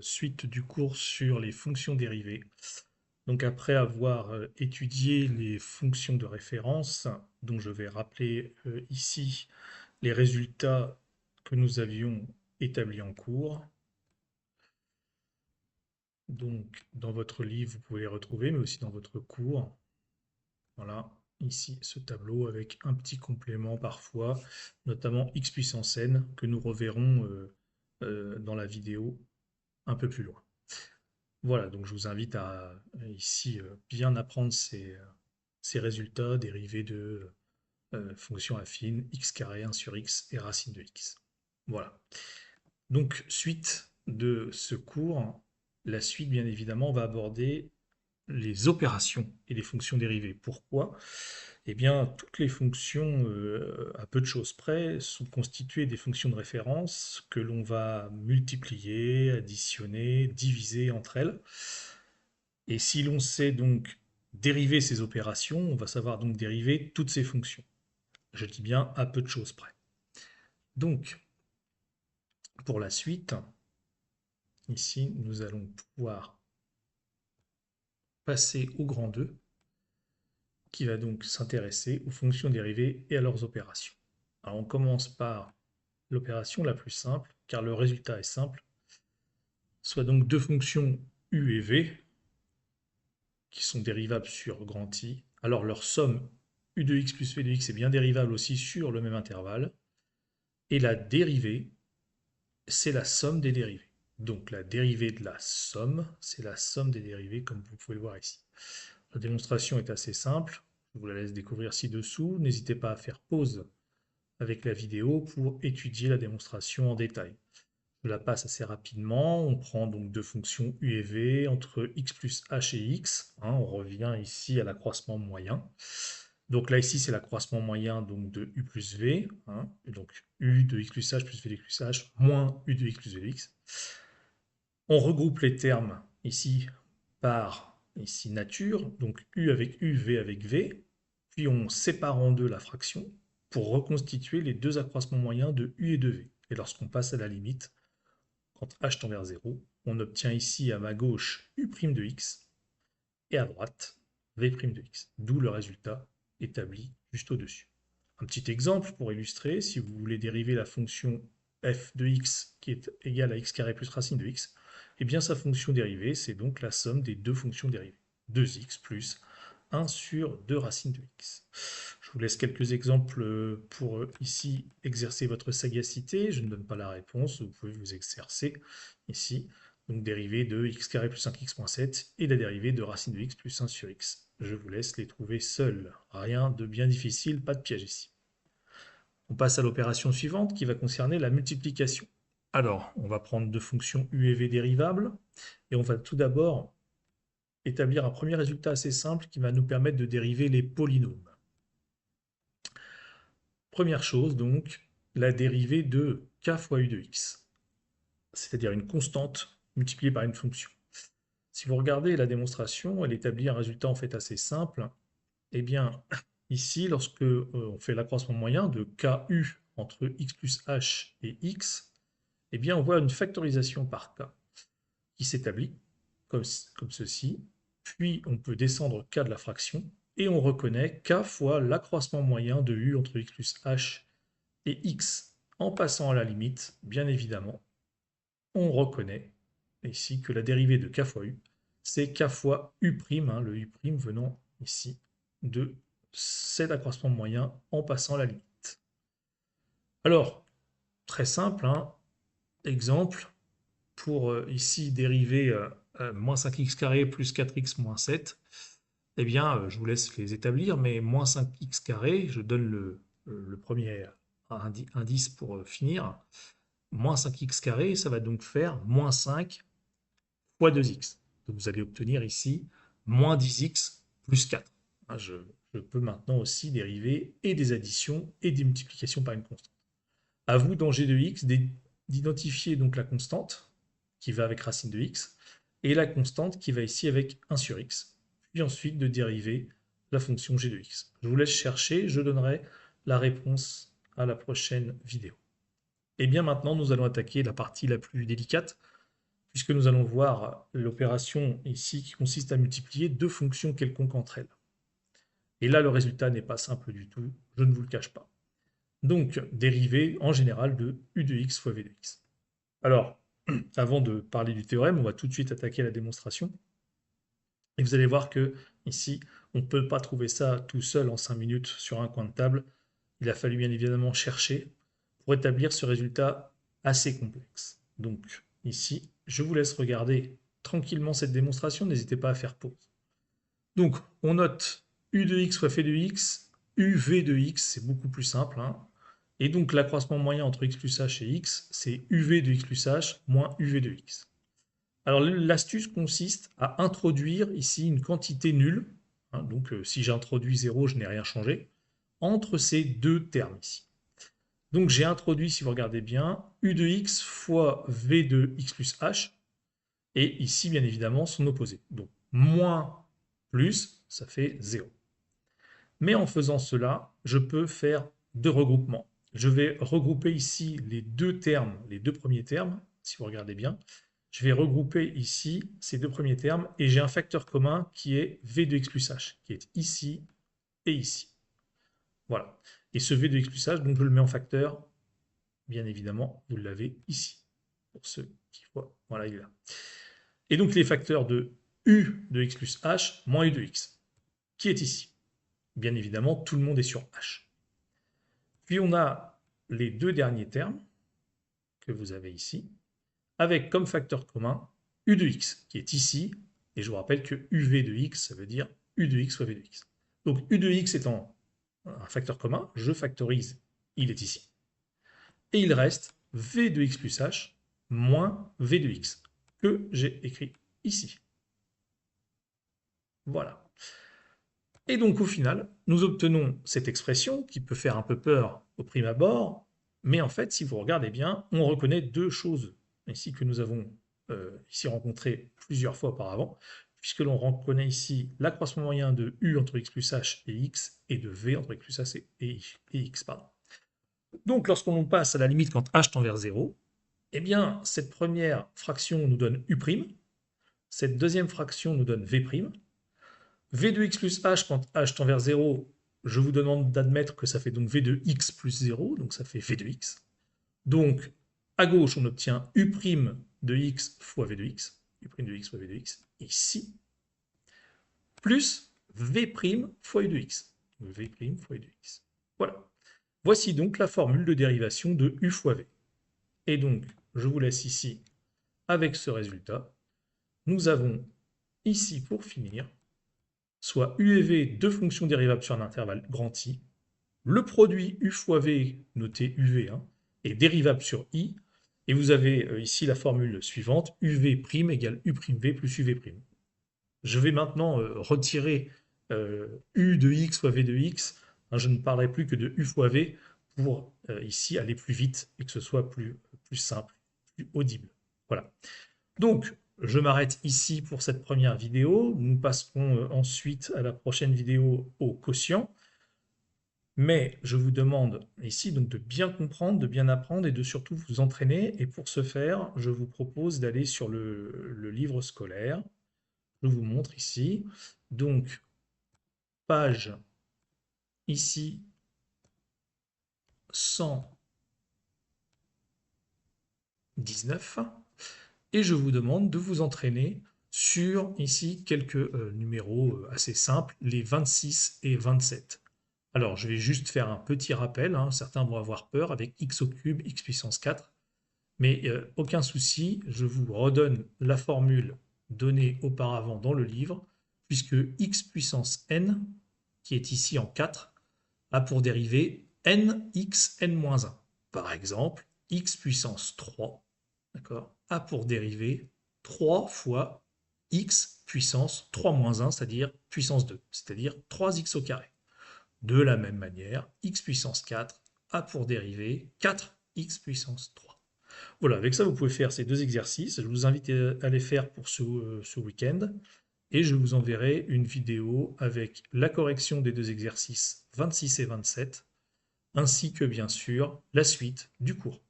Suite du cours sur les fonctions dérivées. Donc après avoir étudié les fonctions de référence, dont je vais rappeler ici les résultats que nous avions établis en cours. Donc dans votre livre, vous pouvez les retrouver, mais aussi dans votre cours. Voilà, ici ce tableau avec un petit complément parfois, notamment x puissance n, que nous reverrons dans la vidéo un peu plus loin. Voilà, donc je vous invite à ici bien apprendre ces résultats dérivés de fonctions affines x carré 1 sur x et racine de x. Voilà. Donc, suite de ce cours, la suite, bien évidemment, va aborder les opérations et les fonctions dérivées. Pourquoi? Eh bien, toutes les fonctions, à peu de choses près, sont constituées des fonctions de référence que l'on va multiplier, additionner, diviser entre elles. Et si l'on sait donc dériver ces opérations, on va savoir donc dériver toutes ces fonctions. Je dis bien à peu de choses près. Donc, pour la suite, ici, nous allons pouvoir passer au grand 2, qui va donc s'intéresser aux fonctions dérivées et à leurs opérations. Alors, on commence par l'opération la plus simple, car le résultat est simple, soit donc deux fonctions u et v, qui sont dérivables sur grand I. Alors, leur somme u de x plus v de x est bien dérivable aussi sur le même intervalle. Et la dérivée, c'est la somme des dérivées. Donc la dérivée de la somme, c'est la somme des dérivées, comme vous pouvez le voir ici. La démonstration est assez simple, je vous la laisse découvrir ci-dessous. N'hésitez pas à faire pause avec la vidéo pour étudier la démonstration en détail. Je la passe assez rapidement, on prend donc deux fonctions u et v entre x plus h et x, on revient ici à l'accroissement moyen. Donc là, ici, c'est l'accroissement moyen donc, de u plus v. Donc u de x plus h plus v de x plus h moins u de x plus v de x. On regroupe les termes ici par ici nature. Donc u avec u, v avec v. Puis on sépare en deux la fraction pour reconstituer les deux accroissements moyens de u et de v. Et lorsqu'on passe à la limite, quand h tend vers 0, on obtient ici à ma gauche u' de x et à droite v' de x. D'où le résultat établi juste au-dessus. Un petit exemple pour illustrer, si vous voulez dériver la fonction f de x qui est égale à x carré plus racine de x, eh bien sa fonction dérivée, c'est donc la somme des deux fonctions dérivées. 2x plus 1 sur 2 racines de x. Je vous laisse quelques exemples pour ici exercer votre sagacité. Je ne donne pas la réponse, vous pouvez vous exercer ici. Donc dérivée de x carré plus 5x moins 7 et la dérivée de racine de x plus 1 sur x. Je vous laisse les trouver seuls. Rien de bien difficile, pas de piège ici. On passe à l'opération suivante qui va concerner la multiplication. Alors, on va prendre deux fonctions u et v dérivables et on va tout d'abord établir un premier résultat assez simple qui va nous permettre de dériver les polynômes. Première chose donc, la dérivée de k fois u de x, c'est-à-dire une constante multipliée par une fonction. Si vous regardez la démonstration, elle établit un résultat en fait assez simple. Eh bien, ici, lorsque on fait l'accroissement moyen de KU entre x plus h et x, eh bien, on voit une factorisation par k qui s'établit comme ceci. Puis, on peut descendre k de la fraction et on reconnaît k fois l'accroissement moyen de u entre x plus h et x en passant à la limite, bien évidemment. On reconnaît ici que la dérivée de k fois u, c'est k fois u', le u' venant ici de cet accroissement moyen en passant la limite. Alors, très simple, exemple, pour ici dériver moins 5x carré plus 4x moins 7, eh bien, je vous laisse les établir, mais moins 5x carré, je donne le premier indice pour finir, moins 5x carré, ça va donc faire moins 5 fois 2x. Donc vous allez obtenir ici moins 10x plus 4. Je peux maintenant aussi dériver et des additions et des multiplications par une constante. À vous, dans g de x, d'identifier donc la constante qui va avec racine de x et la constante qui va ici avec 1 sur x, puis ensuite de dériver la fonction g de x. Je vous laisse chercher, je donnerai la réponse à la prochaine vidéo. Et bien maintenant, nous allons attaquer la partie la plus délicate, puisque nous allons voir l'opération ici qui consiste à multiplier deux fonctions quelconques entre elles. Et là, le résultat n'est pas simple du tout, je ne vous le cache pas. Donc, dérivée en général de u de x fois v de x. Alors, avant de parler du théorème, on va tout de suite attaquer la démonstration. Et vous allez voir que ici, on ne peut pas trouver ça tout seul en 5 minutes sur un coin de table. Il a fallu bien évidemment chercher pour établir ce résultat assez complexe. Donc ici, je vous laisse regarder tranquillement cette démonstration, n'hésitez pas à faire pause. Donc on note u de x fois phi de x, uv de x, c'est beaucoup plus simple, hein. Et donc l'accroissement moyen entre x plus h et x, c'est uv de x plus h moins uv de x. Alors l'astuce consiste à introduire ici une quantité nulle, hein, donc si j'introduis 0, je n'ai rien changé, entre ces deux termes ici. Donc j'ai introduit, si vous regardez bien, u de x fois v de x plus h, et ici bien évidemment son opposé. Donc moins plus, ça fait 0. Mais en faisant cela, je peux faire deux regroupements. Je vais regrouper ici les deux termes, les deux premiers termes, si vous regardez bien. Je vais regrouper ici ces deux premiers termes et j'ai un facteur commun qui est v de x plus h, qui est ici et ici. Voilà. Et ce v de x plus h, donc je le mets en facteur, bien évidemment, vous l'avez ici. Pour ceux qui voient, voilà, il est là. Et donc les facteurs de u de x plus h moins u de x, qui est ici. Bien évidemment, tout le monde est sur h. Puis on a les deux derniers termes que vous avez ici, avec comme facteur commun u de x, qui est ici, et je vous rappelle que uv de x, ça veut dire u de x fois v de x. Donc u de x étant un facteur commun, je factorise, il est ici. Et il reste v de x plus h moins v de x, que j'ai écrit ici. Voilà. Et donc au final, nous obtenons cette expression qui peut faire un peu peur au prime abord, mais en fait, si vous regardez bien, on reconnaît deux choses ici que nous avons ici rencontrées plusieurs fois auparavant, puisque l'on reconnaît ici l'accroissement moyen de u entre x plus h et x, et de v entre x plus h et x. Pardon. Donc lorsqu'on passe à la limite quand h tend vers 0, eh bien cette première fraction nous donne u', cette deuxième fraction nous donne v', v de x plus h quand h tend vers 0, je vous demande d'admettre que ça fait donc v de x plus 0, donc ça fait v de x. Donc, à gauche, on obtient u' de x fois v de x, u' de x fois v de x, ici, plus v' fois u de x, v' fois u de x. Voilà. Voici donc la formule de dérivation de u fois v. Et donc, je vous laisse ici avec ce résultat. Nous avons ici, pour finir, soit u et v, deux fonctions dérivables sur un intervalle grand I. Le produit u fois v, noté uv, hein, est dérivable sur i. Et vous avez ici la formule suivante, uv' égale u'v plus uv'. Je vais maintenant retirer u de x fois v de x. Hein, je ne parlerai plus que de u fois v pour ici aller plus vite et que ce soit plus simple, plus audible. Voilà. Donc, je m'arrête ici pour cette première vidéo. Nous passerons ensuite à la prochaine vidéo au quotient. Mais je vous demande ici donc de bien comprendre, de bien apprendre et de surtout vous entraîner. Et pour ce faire, je vous propose d'aller sur le livre scolaire. Je vous montre ici. Donc, page ici 119. Et je vous demande de vous entraîner sur ici quelques numéros assez simples, les 26 et 27. Alors, je vais juste faire un petit rappel, hein, certains vont avoir peur avec x au cube, x puissance 4, mais aucun souci, je vous redonne la formule donnée auparavant dans le livre, puisque x puissance n, qui est ici en 4, a pour dérivée nx n-1. Par exemple, x puissance 3, d'accord, a pour dérivée 3 fois x puissance 3-1, c'est-à-dire puissance 2, c'est-à-dire 3x au carré. De la même manière, x puissance 4 a pour dérivée 4x puissance 3. Voilà, avec ça, vous pouvez faire ces deux exercices. Je vous invite à les faire pour ce week-end. Et je vous enverrai une vidéo avec la correction des deux exercices 26 et 27, ainsi que bien sûr la suite du cours.